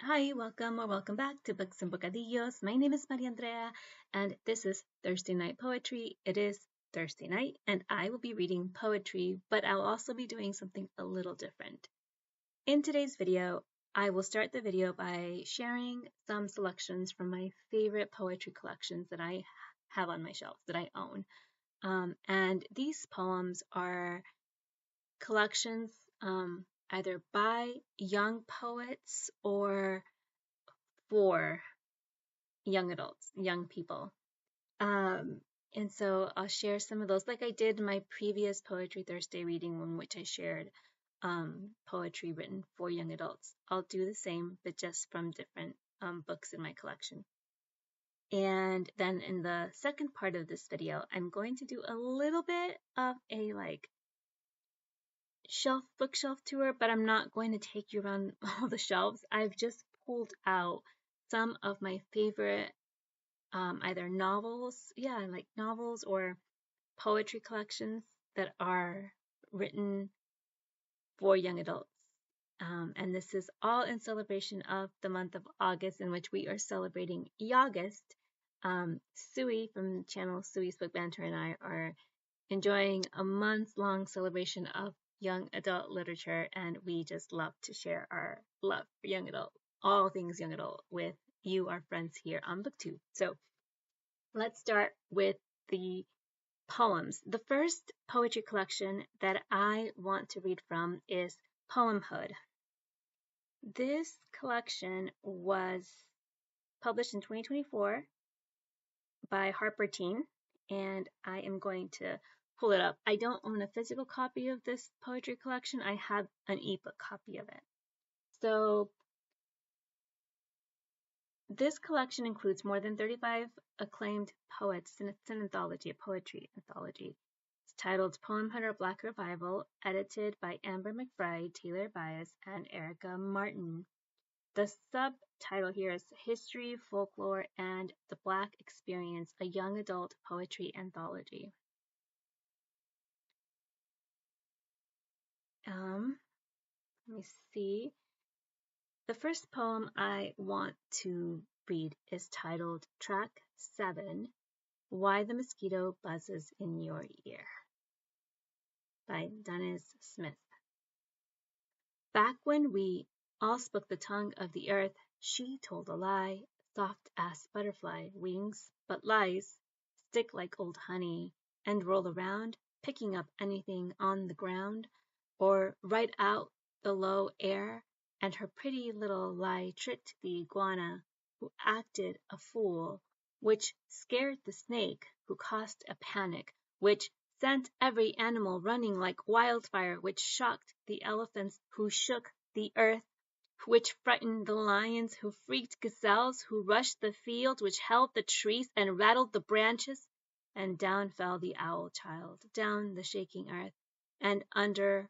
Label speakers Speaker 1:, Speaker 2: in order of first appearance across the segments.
Speaker 1: Hi, welcome or welcome back to Books and Bocadillos. My name is Maria Andrea, and this is Thursday Night Poetry. It is Thursday night, and I will be reading poetry, but I'll also be doing something a little different. In today's video, I will start the video by sharing some selections from my favorite poetry collections that I have on my shelf that I own. And these poems are collections either by young poets or for young adults, young people. Um, and so I'll share some of those, like I did in my previous Poetry Thursday reading, in which I shared poetry written for young adults. I'll do the same, but just from different books in my collection. And then in the second part of this video, I'm going to do a little bit of a bookshelf tour, but I'm not going to take you around all the shelves. I've just pulled out some of my favorite either novels or poetry collections that are written for young adults. And this is all in celebration of the month of August, in which we are celebrating August. Sui from channel Sui's Book Banter and I are enjoying a month-long celebration of young adult literature, and we just love to share our love for young adult, all things young adult, with you, our friends here on BookTube. So let's start with the poems. The first poetry collection that I want to read from is Poemhood. This collection was published in 2024 by Harper Teen, and I am going to pull it up. I don't own a physical copy of this poetry collection. I have an ebook copy of it. So this collection includes more than 35 acclaimed poets, and it's an anthology, a poetry anthology. It's titled Poemhood or Black Revival, edited by Amber McBride, Taylor Byos, and Erica Martin. The subtitle here is History, Folklore, and the Black Experience, a Young Adult Poetry Anthology. Let me see. The first poem I want to read is titled Track 7, Why the Mosquito Buzzes in Your Ear, by Danez Smith. Back when we all spoke the tongue of the earth, she told a lie, soft as butterfly wings, but lies stick like old honey and roll around, picking up anything on the ground, or right out the low air, and her pretty little lie tricked the iguana, who acted a fool, which scared the snake, who caused a panic, which sent every animal running like wildfire, which shocked the elephants, who shook the earth, which frightened the lions, who freaked gazelles, who rushed the fields, which held the trees and rattled the branches. And down fell the owl child, down the shaking earth, and under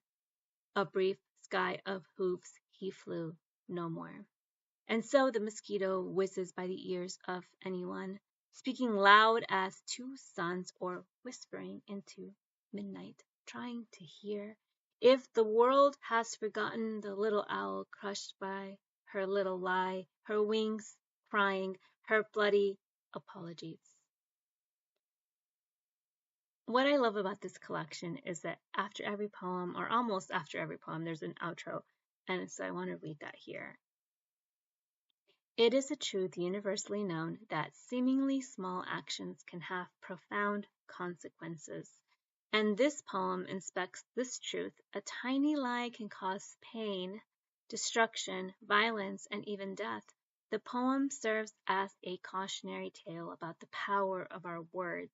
Speaker 1: a brief sky of hoofs he flew no more. And so the mosquito whizzes by the ears of anyone, speaking loud as two suns, or whispering into midnight, trying to hear if the world has forgotten the little owl crushed by her little lie, her wings crying, her bloody apologies. What I love about this collection is that after every poem, or almost after every poem, there's an outro, and so I want to read that here. It is a truth universally known that seemingly small actions can have profound consequences. And this poem inspects this truth. A tiny lie can cause pain, destruction, violence, and even death. The poem serves as a cautionary tale about the power of our words.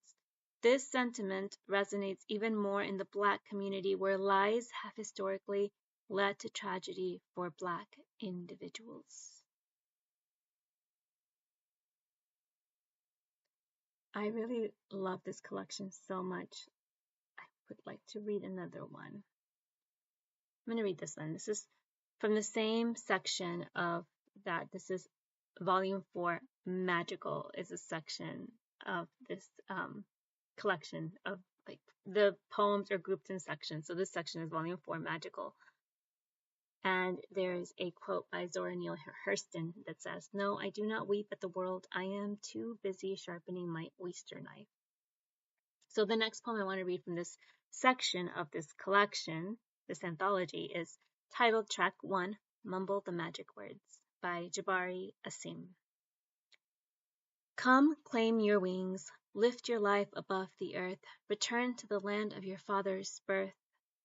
Speaker 1: This sentiment resonates even more in the Black community, where lies have historically led to tragedy for Black individuals. I really love this collection so much. I would like to read another one. I'm going to read this one. This is from the same section of that. This is Volume 4, Magical is a section of this collection of the poems are grouped in sections. So this section is Volume 4, Magical. And there's a quote by Zora Neale Hurston that says, "No, I do not weep at the world. I am too busy sharpening my oyster knife." So the next poem I want to read from this section of this collection, this anthology, is titled Track 1, Mumble the Magic Words by Jabari Asim. Come, claim your wings, lift your life above the earth, return to the land of your father's birth.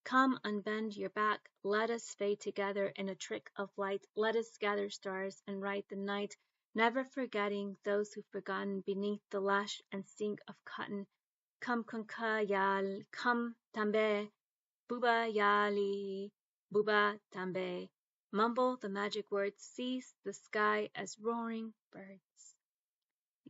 Speaker 1: Come, unbend your back, let us fade together in a trick of light, let us gather stars and write the night, never forgetting those who've forgotten beneath the lash and sink of cotton. Come kunka yal, come tambe, buba yali, buba tambe. Mumble the magic words, seize the sky as roaring birds.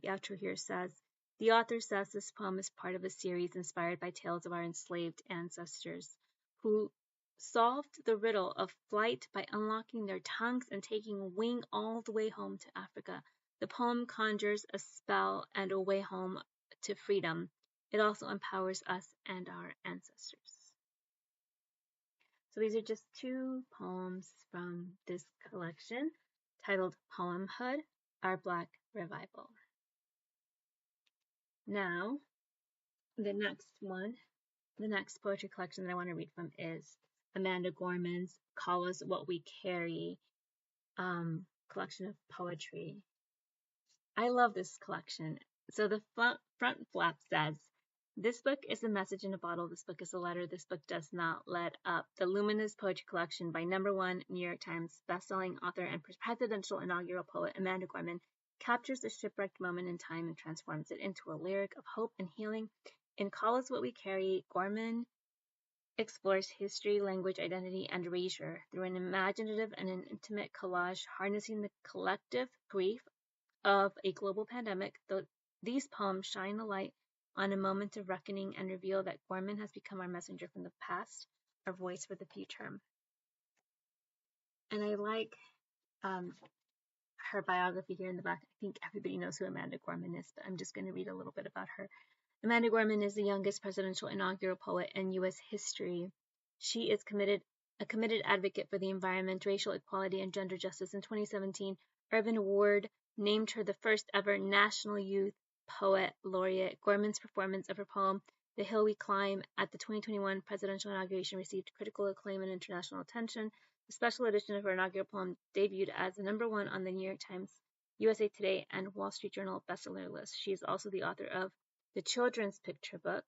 Speaker 1: The outro here says, the author says this poem is part of a series inspired by tales of our enslaved ancestors who solved the riddle of flight by unlocking their tongues and taking wing all the way home to Africa. The poem conjures a spell and a way home to freedom. It also empowers us and our ancestors. So these are just two poems from this collection titled Poemhood, Our Black Revival. Now, the next poetry collection that I want to read from is Amanda Gorman's Call Us What We Carry collection of poetry. I love this collection. So the front flap says, this book is a message in a bottle. This book is a letter. This book does not let up. The luminous poetry collection by #1 New York Times bestselling author and presidential inaugural poet Amanda Gorman captures a shipwrecked moment in time and transforms it into a lyric of hope and healing. In Call Us What We Carry, Gorman explores history, language, identity, and erasure through an imaginative and an intimate collage, harnessing the collective grief of a global pandemic. These poems shine a light on a moment of reckoning and reveal that Gorman has become our messenger from the past, our voice for the future. And I like her biography here in the back. I think everybody knows who Amanda Gorman is, but I'm just going to read a little bit about her. Amanda Gorman is the youngest presidential inaugural poet in U.S. history. She is a committed advocate for the environment, racial equality, and gender justice. In 2017, Irvin Ward named her the first ever National Youth Poet Laureate. Gorman's performance of her poem, The Hill We Climb, at the 2021 presidential inauguration received critical acclaim and international attention. The special edition of her inaugural poem debuted as the #1 on the New York Times, USA Today, and Wall Street Journal bestseller list. She is also the author of the children's picture book,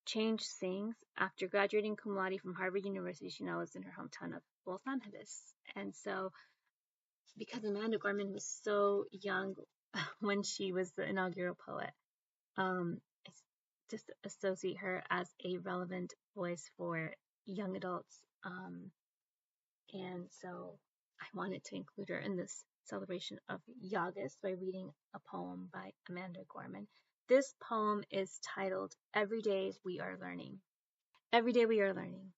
Speaker 1: Change Sings. After graduating cum laude from Harvard University, she now lives in her hometown of Los Angeles. And so, because Amanda Gorman was so young when she was the inaugural poet, I just associate her as a relevant voice for young adults. And so I wanted to include her in this celebration of Yagas by reading a poem by Amanda Gorman. This poem is titled Every Day We Are Learning. Every day we are learning.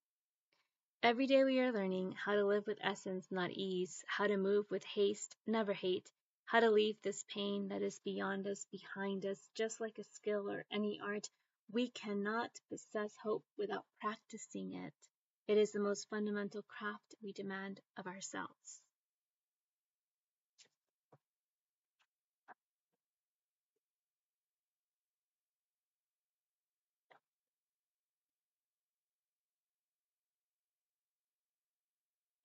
Speaker 1: Every day we are learning how to live with essence, not ease, how to move with haste, never hate, how to leave this pain that is beyond us, behind us, just like a skill or any art. We cannot possess hope without practicing it. It is the most fundamental craft we demand of ourselves.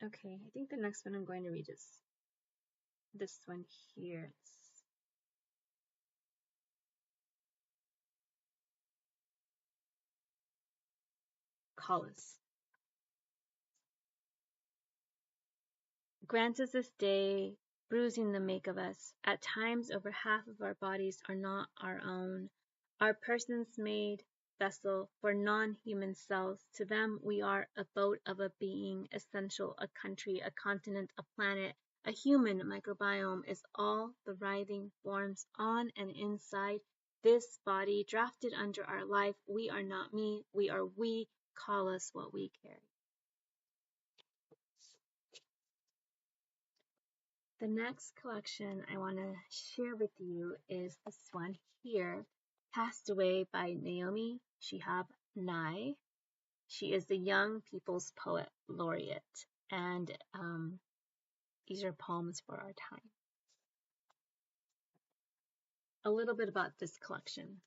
Speaker 1: Okay, I think the next one I'm going to read is this one here. It's Call Us. Grant us this day, bruising the make of us. At times over half of our bodies are not our own. Our persons made vessel for non-human cells. To them we are a boat of a being, essential, a country, a continent, a planet. A human microbiome is all the writhing forms on and inside this body, drafted under our life. We are not me, we are we. Call us what we carry. The next collection I want to share with you is this one here, Passed Away by Naomi Shihab Nye. She is the Young People's Poet Laureate. and these are poems for our time. A little bit about this collection.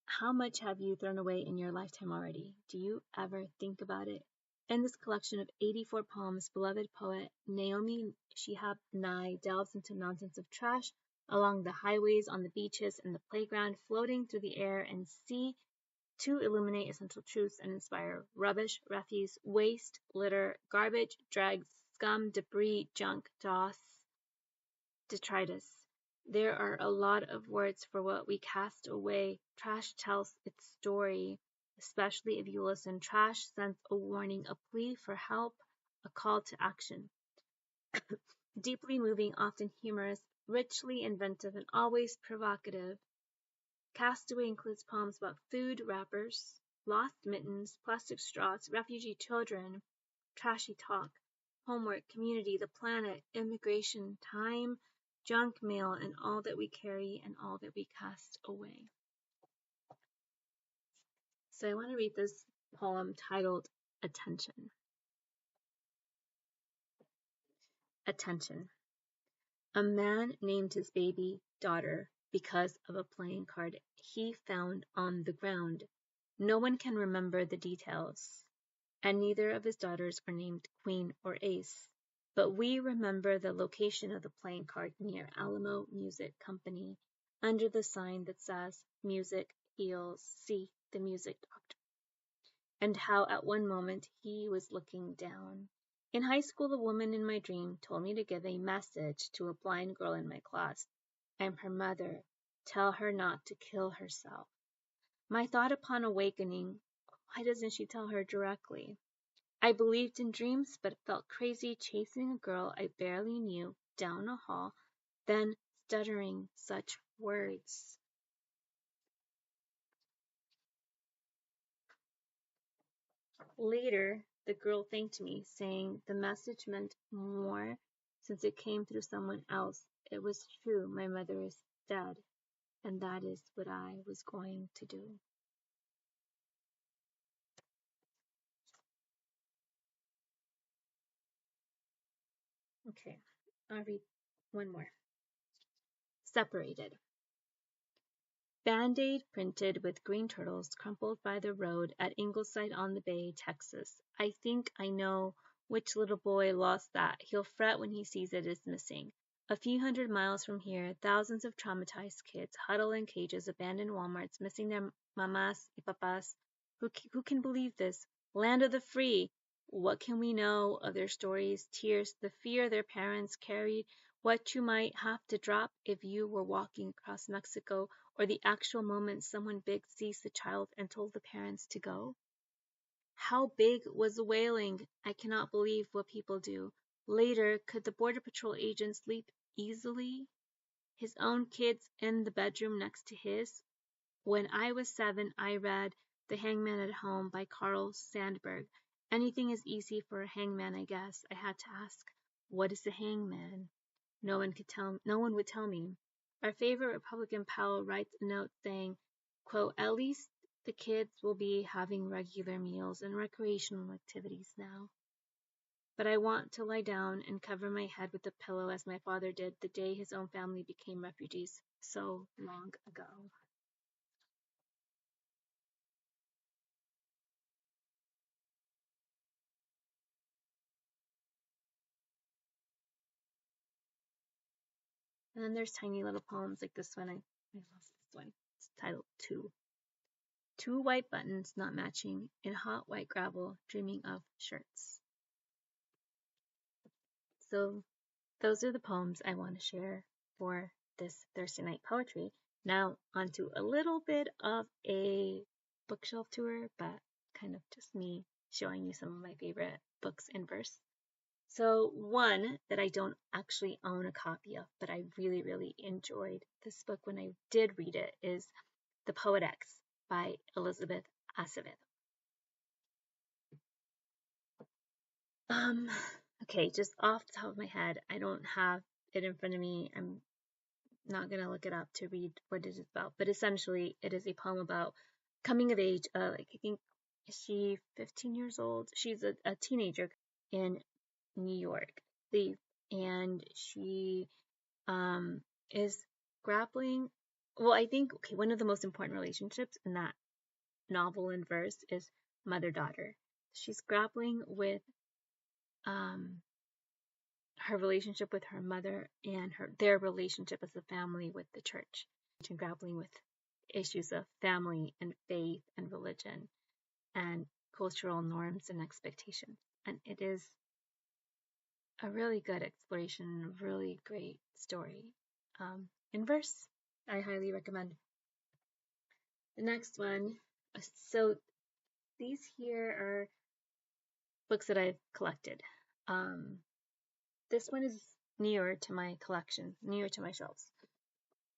Speaker 1: How much have you thrown away in your lifetime already? Do you ever think about it? In this collection of 84 poems, beloved poet Naomi Shihab Nye delves into mountains of trash along the highways, on the beaches, and the playground, floating through the air and sea to illuminate essential truths and inspire. Rubbish, refuse, waste, litter, garbage, dregs, scum, debris, junk, dross, detritus. There are a lot of words for what we cast away. Trash tells its story, especially if you listen. Trash sends a warning, a plea for help, a call to action. Deeply moving, often humorous, richly inventive, and always provocative. Castaway includes poems about food wrappers, lost mittens, plastic straws, refugee children, trashy talk, homework, community, the planet, immigration, time, junk mail, and all that we carry and all that we cast away. So I want to read this poem titled Attention. Attention. A man named his baby daughter because of a playing card he found on the ground. No one can remember the details, and neither of his daughters are named Queen or Ace. But we remember the location of the playing card near Alamo Music Company, under the sign that says, Music Heals, see the music doctor. And how at one moment he was looking down. In high school, a woman in my dream told me to give a message to a blind girl in my class. I'm her mother. Tell her not to kill herself. My thought upon awakening, why doesn't she tell her directly? I believed in dreams, but felt crazy chasing a girl I barely knew down a hall, then stuttering such words. Later, the girl thanked me, saying the message meant more since it came through someone else. It was true, my mother is dead, and that is what I was going to do. Okay, I'll read one more. Separated. Band-Aid printed with green turtles crumpled by the road at Ingleside on the Bay, Texas. I think I know which little boy lost that. He'll fret when he sees it is missing. A few hundred miles from here, thousands of traumatized kids huddle in cages, abandoned Walmarts, missing their mamas y papas. Who can believe this? Land of the free! What can we know of their stories, tears, the fear their parents carried, what you might have to drop if you were walking across Mexico, or the actual moment someone big seized the child and told the parents to go? How big was the wailing? I cannot believe what people do. Later, could the Border Patrol agent sleep easily? His own kids in the bedroom next to his? When I was 7, I read The Hangman at Home by Carl Sandburg. Anything is easy for a hangman, I guess. I had to ask, what is a hangman? No one would tell me. Our favorite Republican pal writes a note saying, quote, at least the kids will be having regular meals and recreational activities now. But I want to lie down and cover my head with a pillow as my father did the day his own family became refugees so long ago. And then there's tiny little poems like this one. I love this one. It's titled Two. Two white buttons not matching in hot white gravel, dreaming of shirts. So those are the poems I want to share for this Thursday night poetry. Now onto a little bit of a bookshelf tour, but kind of just me showing you some of my favorite books in verse. So one that I don't actually own a copy of, but I really, really enjoyed this book when I did read it, is The Poet X by Elizabeth Acevedo. Okay, just off the top of my head, I don't have it in front of me. I'm not going to look it up to read what it is about, but essentially it is a poem about coming of age. I think, is she 15 years old? She's a teenager in New York, thief, and she is grappling. Well, I think one of the most important relationships in that novel and verse is mother-daughter. She's grappling with um, her relationship with her mother and their relationship as a family with the church, and grappling with issues of family and faith and religion and cultural norms and expectations. And it is a really good exploration, a really great story in verse. I highly recommend. The next one, so these here are books that I've collected. This one is newer to my collection, newer to my shelves.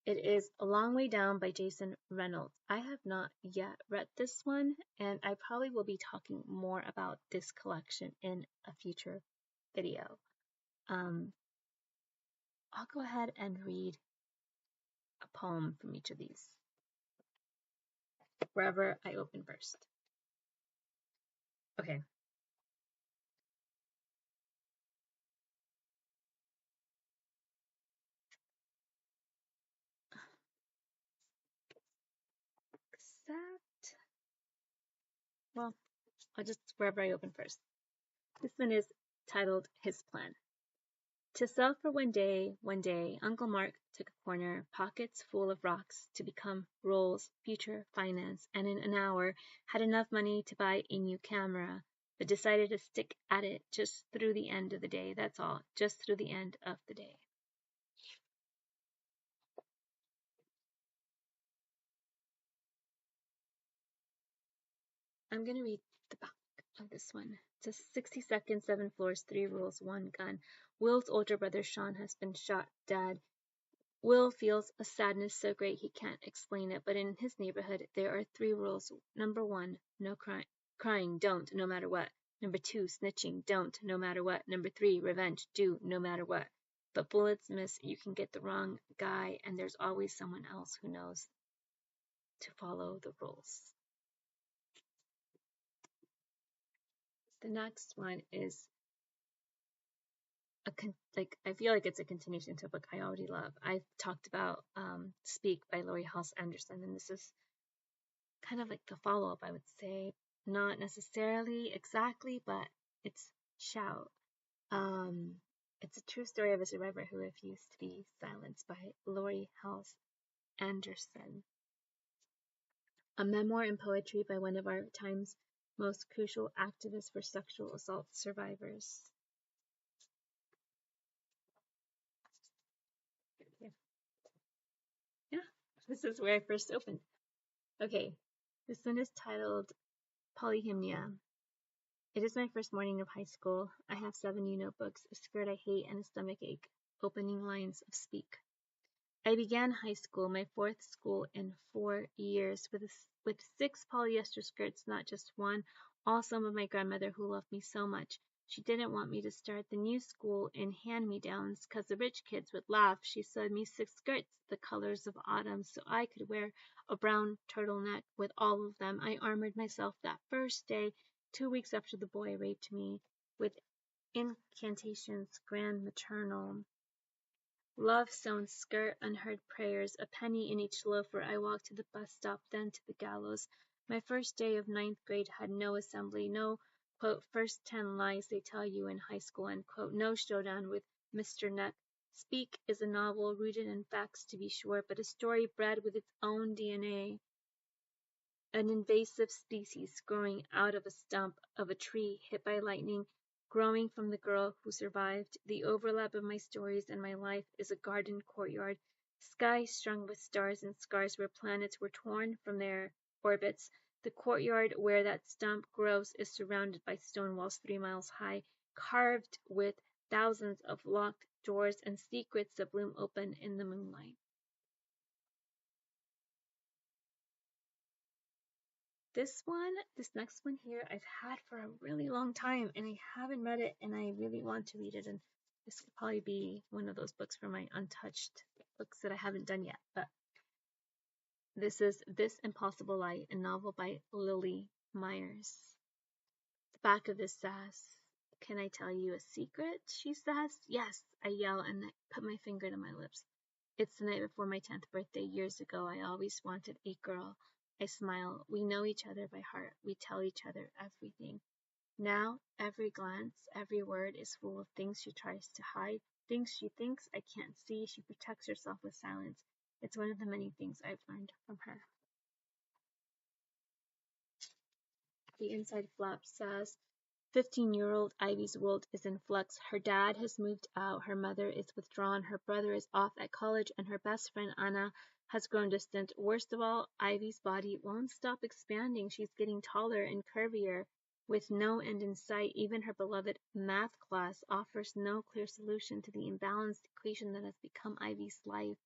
Speaker 1: It is A Long Way Down by Jason Reynolds. I have not yet read this one, and I probably will be talking more about this collection in a future video. I'll go ahead and read a poem from each of these, wherever I open first. Okay. Except, well, I'll just wherever I open first. This one is titled His Plan. To sell for one day, Uncle Mark took a corner, pockets full of rocks, to become Roll's future finance, and in an hour had enough money to buy a new camera, but decided to stick at it just through the end of the day. That's all, just through the end of the day. I'm going to read the back of this one. It's a 60 seconds, 7 floors, 3 rules, 1 gun. Will's older brother Sean has been shot dead. Will feels a sadness so great he can't explain it, but in his neighborhood there are 3 rules. Number 1, no crying, don't, no matter what. Number 2, snitching, don't, no matter what. Number 3, revenge, do, no matter what. But bullets miss, you can get the wrong guy, and there's always someone else who knows to follow the rules. The next one is I feel like it's a continuation to a book I already love. I've talked about Speak by Laurie Halse Anderson, and this is kind of like the follow-up, I would say. Not necessarily exactly, but it's Shout. It's a true story of a survivor who refused to be silenced by Laurie Halse Anderson. A memoir in poetry by one of our time's most crucial activists for sexual assault survivors. Yeah, this is where I first opened. Okay, this one is titled Polyhymnia. It is my first morning of high school. I have 7 new notebooks, a skirt I hate, and a stomach ache. Opening lines of Speak. I began high school, my 4th school in 4 years, with 6 polyester skirts, not just one, all some of my grandmother who loved me so much. She didn't want me to start the new school in hand-me-downs, 'cause the rich kids would laugh. She sewed me 6 skirts, the colors of autumn, so I could wear a brown turtleneck with all of them. I armored myself that first day, 2 weeks after the boy raped me, with incantations, grand maternal. Love-sewn skirt, unheard prayers, a penny in each loafer. I walked to the bus stop, then to the gallows. My first day of 9th grade had no assembly, no, quote, first 10 lies they tell you in high school, end quote, no showdown with Mr. Neck. Speak is a novel rooted in facts, to be sure, but a story bred with its own DNA. An invasive species growing out of a stump of a tree hit by lightning, growing from the girl who survived. The overlap of my stories and my life is a garden courtyard, sky strung with stars and scars where planets were torn from their orbits. The courtyard where that stump grows is surrounded by stone walls 3 miles high, carved with thousands of locked doors and secrets that bloom open in the moonlight. This next one here, I've had for a really long time, and I haven't read it, and I really want to read it, and this could probably be one of those books for my untouched books that I haven't done yet, but this is This Impossible Light, a novel by Lily Myers. The back of this says, Can I tell you a secret? She says. Yes, I yell and I put my finger to my lips. It's the night before my 10th birthday years ago. I always wanted a girl. I smile. We know each other by heart. We tell each other everything. Now, every glance, every word is full of things she tries to hide, things she thinks I can't see. She protects herself with silence. It's one of the many things I've learned from her. The inside flap says, 15-year-old Ivy's world is in flux. Her dad has moved out, her mother is withdrawn, her brother is off at college, and her best friend Anna has grown distant. Worst of all, Ivy's body won't stop expanding. She's getting taller and curvier. With no end in sight, even her beloved math class offers no clear solution to the imbalanced equation that has become Ivy's life.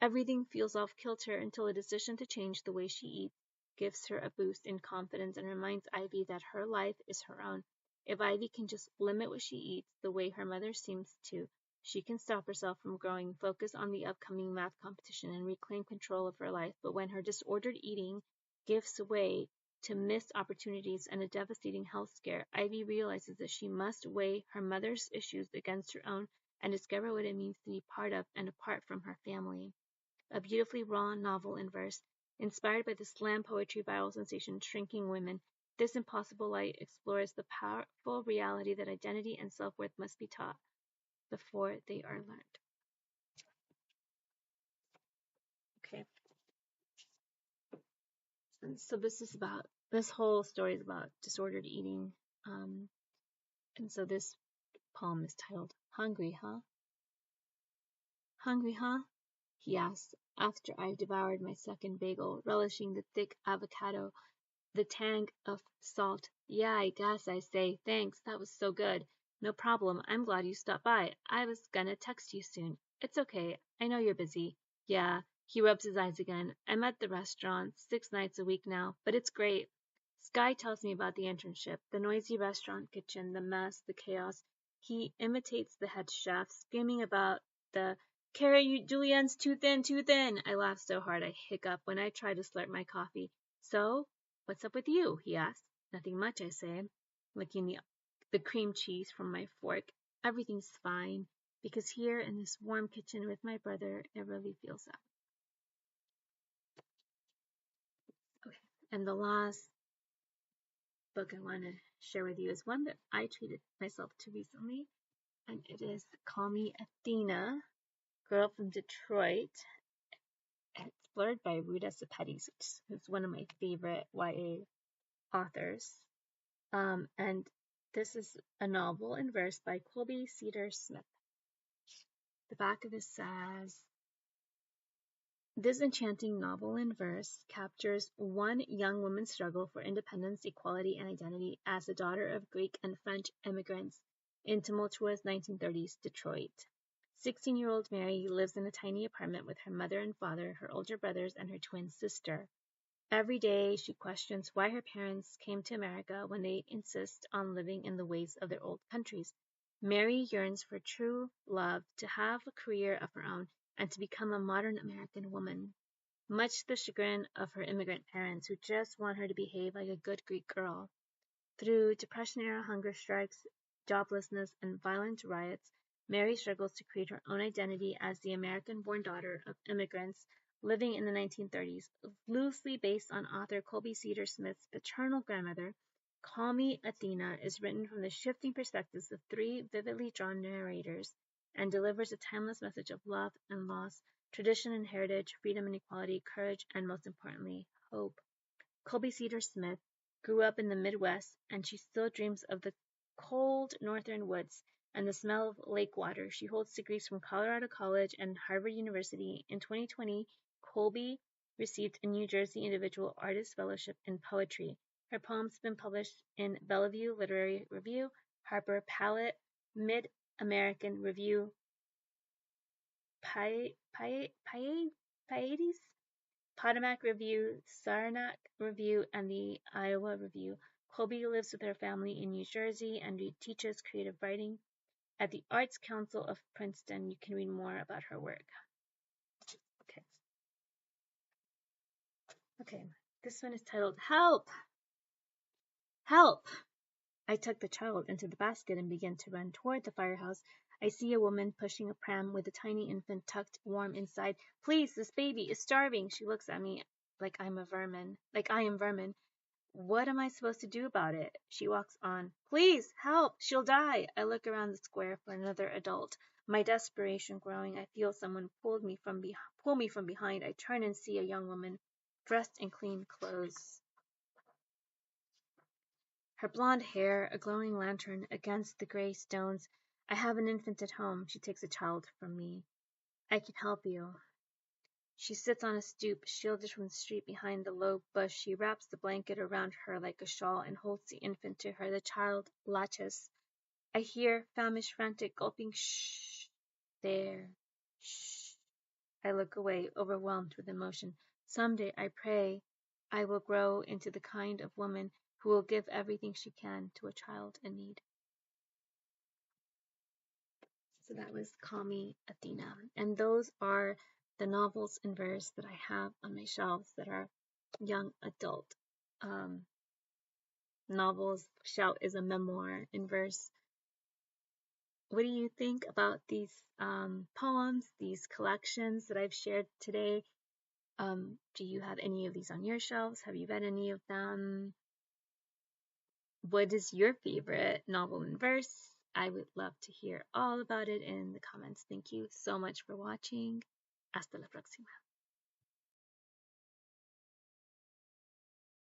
Speaker 1: Everything feels off kilter until a decision to change the way she eats gives her a boost in confidence and reminds Ivy that her life is her own. If Ivy can just limit what she eats the way her mother seems to, she can stop herself from growing, focus on the upcoming math competition, and reclaim control of her life. But when her disordered eating gives way to missed opportunities and a devastating health scare, Ivy realizes that she must weigh her mother's issues against her own and discover what it means to be part of and apart from her family. A beautifully raw novel in verse, inspired by the slam poetry viral sensation Shrinking Women, this impossible light explores the powerful reality that identity and self-worth must be taught before they are learned. Okay. And so this whole story is about disordered eating. And so this poem is titled Hungry, Huh? Hungry, huh? He asked, after I devoured my second bagel, relishing the thick avocado, the tang of salt. Yeah, I guess I say, thanks, that was so good. No problem, I'm glad you stopped by. I was gonna text you soon. It's okay, I know you're busy. Yeah, he rubs his eyes again. I'm at the restaurant 6 nights a week now, but it's great. Sky tells me about the internship, the noisy restaurant kitchen, the mess, the chaos. He imitates the head chef, screaming about the carrot julienne's too thin, too thin. I laugh so hard I hiccup when I try to slurp my coffee. So, what's up with you? He asks. Nothing much, I say, licking the cream cheese from my fork. Everything's fine, because here in this warm kitchen with my brother, it really feels that. Okay. And the last book I want to share with you is one that I treated myself to recently, and it is Call Me Athena, Girl from Detroit. It's blurred by Ruta Sepetys, which is one of my favorite YA authors. And this is a novel in verse by Colby Cedar Smith. The back of this says, this enchanting novel in verse captures one young woman's struggle for independence, equality, and identity as the daughter of Greek and French immigrants in tumultuous 1930s Detroit. 16-year-old Mary lives in a tiny apartment with her mother and father, her older brothers, and her twin sister. Every day she questions why her parents came to America when they insist on living in the ways of their old countries. Mary yearns for true love, to have a career of her own, and to become a modern American woman, much to the chagrin of her immigrant parents who just want her to behave like a good Greek girl. Through Depression-era hunger strikes, joblessness, and violent riots, Mary struggles to create her own identity as the American-born daughter of immigrants living in the 1930s, loosely based on author Colby Cedar Smith's paternal grandmother. Call Me Athena is written from the shifting perspectives of 3 vividly drawn narrators and delivers a timeless message of love and loss, tradition and heritage, freedom and equality, courage, and most importantly, hope. Colby Cedar Smith grew up in the Midwest, and she still dreams of the cold northern woods and the smell of lake water. She holds degrees from Colorado College and Harvard University. In 2020, Colby received a New Jersey Individual Artist Fellowship in Poetry. Her poems have been published in Bellevue Literary Review, Harper, Palette, Mid-American Review, Paides, Potomac Review, Saranac Review, and the Iowa Review. Colby lives with her family in New Jersey and teaches creative writing at the Arts Council of Princeton. You can read more about her work. Okay. This one is titled Help! Help! I tuck the child into the basket and begin to run toward the firehouse. I see a woman pushing a pram with a tiny infant tucked warm inside. Please, this baby is starving. She looks at me like I'm a vermin, like I am vermin. What am I supposed to do about it? She walks on. Please, help! She'll die! I look around the square for another adult. My desperation growing, I feel someone pull me from behind. I turn and see a young woman dressed in clean clothes. Her blonde hair, a glowing lantern against the gray stones. I have an infant at home. She takes a child from me. I can help you. She sits on a stoop, shielded from the street behind the low bush. She wraps the blanket around her like a shawl and holds the infant to her. The child latches. I hear famished, frantic gulping. Shh. There. Shh. I look away, overwhelmed with emotion. Someday, I pray, I will grow into the kind of woman who will give everything she can to a child in need. So that was Call Me Athena. And those are the novels in verse that I have on my shelves that are young adult novels. Shout is a memoir in verse. What do you think about these poems, these collections that I've shared today? Do you have any of these on your shelves? Have you read any of them? What is your favorite novel in verse? I would love to hear all about it in the comments. Thank you so much for watching. Hasta la próxima.